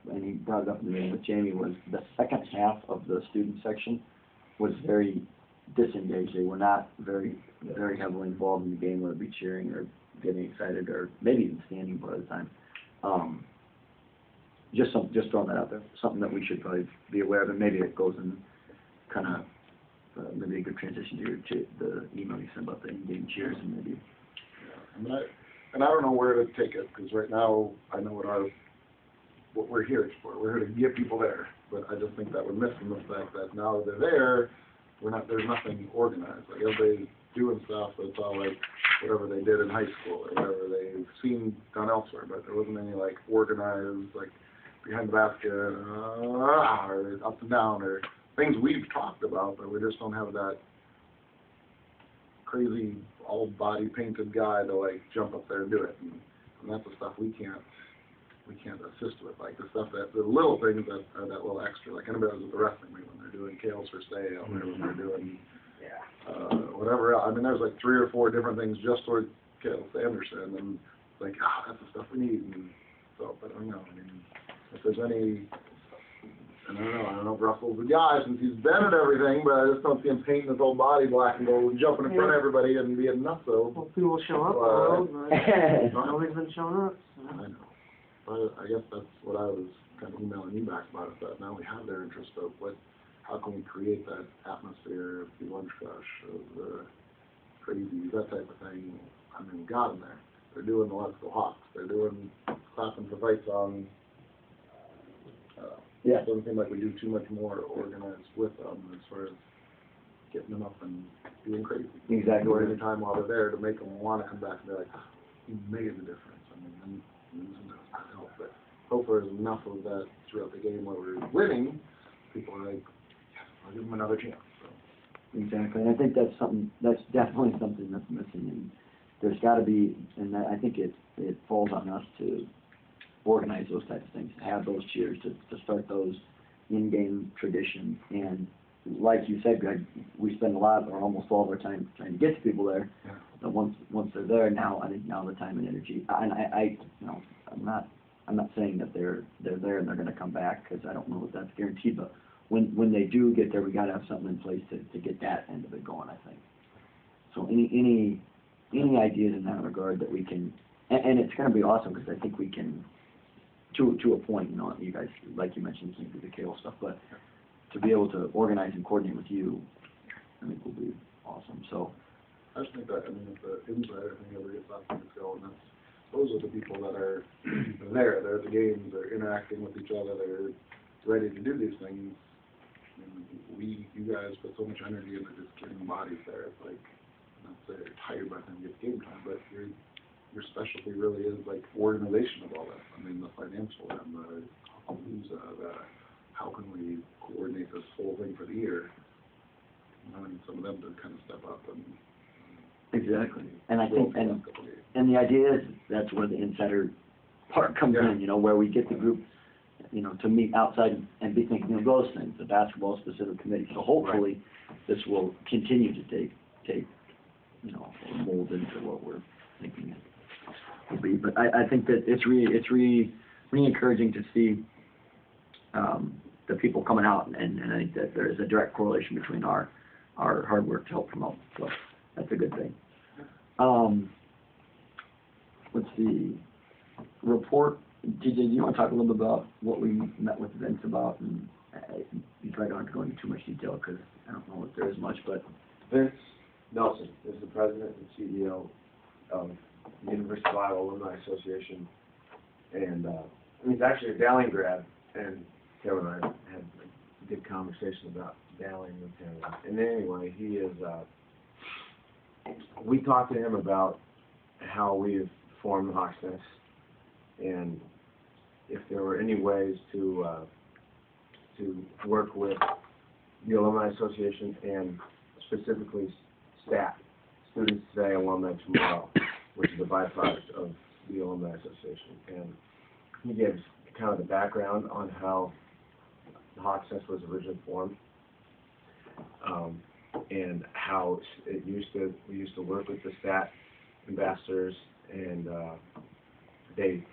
and he brought it up in the meeting with Jamie, was the second half of the student section was very disengaged. They were not very heavily involved in the game, whether it be cheering or getting excited or maybe even standing by the time. Just throwing that out there. Something that we should probably be aware of, and maybe it goes in kind of maybe a good transition to the email you sent about the in-game cheers, and maybe. Yeah. And I don't know where to take it, because right now I know what we're here for. We're here to get people there, but I just think that we're missing the fact that now that they're there, there's nothing organized. Like, everybody's doing stuff, but it's all like whatever they did in high school or whatever they've seen done elsewhere, but there wasn't any like organized, like behind the basket, or up and down, or things we've talked about, but we just don't have that crazy all body painted guy to like jump up there and do it, and that's the stuff we can't assist with, like the stuff the little things that are that little extra, like anybody was at the wrestling meet when they're doing kales for sale, or when they're doing whatever else. I mean, there's like 3 or 4 different things just for Kale Sanderson, and like, that's the stuff we need. And so, but I don't know. I mean, if there's any, and I don't know if Russell's the guy since he's been at everything, but I just don't see him painting his whole body black and go jumping in front of everybody and being nuts. So hopefully we'll show up. Nobody's been showing up. So. I know. But I guess that's what I was kind of emailing you back about, is that now we have their interest of how can we create that atmosphere of the lunch rush, of the crazies, that type of thing. I mean, we got them there. They're doing the Let's Go Hawks. They're doing clapping for fight songs. It doesn't seem like we do too much more organized with them as far as getting them up and doing crazy. Exactly. Or any time while they're there to make them want to come back and be like, you made a difference. I mean, losing does not help, but hopefully there's enough of that throughout the game where we're winning. People are like, I'll give them another chance. So. Exactly, and I think that's definitely something that's missing, and there's got to be, and I think it falls on us to organize those types of things, to have those cheers, to start those in-game traditions, and like you said, Greg, we spend a lot or almost all of our time trying to get to people there. Yeah. But once they're there, I think the time and energy, and I'm not saying that they're there and they're going to come back, because I don't know if that's guaranteed, but when they do get there, we got to have something in place to get that end of it going, I think. So any ideas in that regard that we can, and it's going to be awesome, because I think we can, to a point, you guys, like you mentioned, you can't do the Kale stuff, but to be able to organize and coordinate with you, I think will be awesome. So I just think that, I mean, if the insider thing ever gets off things going, those are the people that are there. They're at the games, they're interacting with each other, they're ready to do these things. And you guys put so much energy into just getting bodies there. It's like, not to say you're tired by the time you get game time, but your specialty really is like organization of all that. I mean, the financial and the how can we coordinate this whole thing for the year? I need some of them to kind of step up and. Exactly, and I think, and the idea is that's where the insider part comes in. Where we get the group, to meet outside and be thinking of those things, the basketball specific committee. So hopefully, this will continue to take mold into what we're thinking it will be. But I think that it's really encouraging to see the people coming out, and I think that there is a direct correlation between our hard work to help promote. So that's a good thing. Let's see. Report. DJ, do you want to talk a little bit about what we met with Vince about? And you probably don't have to go into too much detail, because I don't know if there is much, but Vince Nelson is the president and CEO of the University of Iowa Alumni Association, and he's actually a Dowling grad, and Taylor and I had a good conversation about Dowling with him. And anyway, he is, we talked to him about how we've formed the Hawks Nest, and if there were any ways to work with the Alumni Association and specifically staff, students today, alumni tomorrow, which is a byproduct of the Alumni Association. And he gives kind of the background on how the Hawks Nest was originally formed, and how we used to work with the stat ambassadors, and they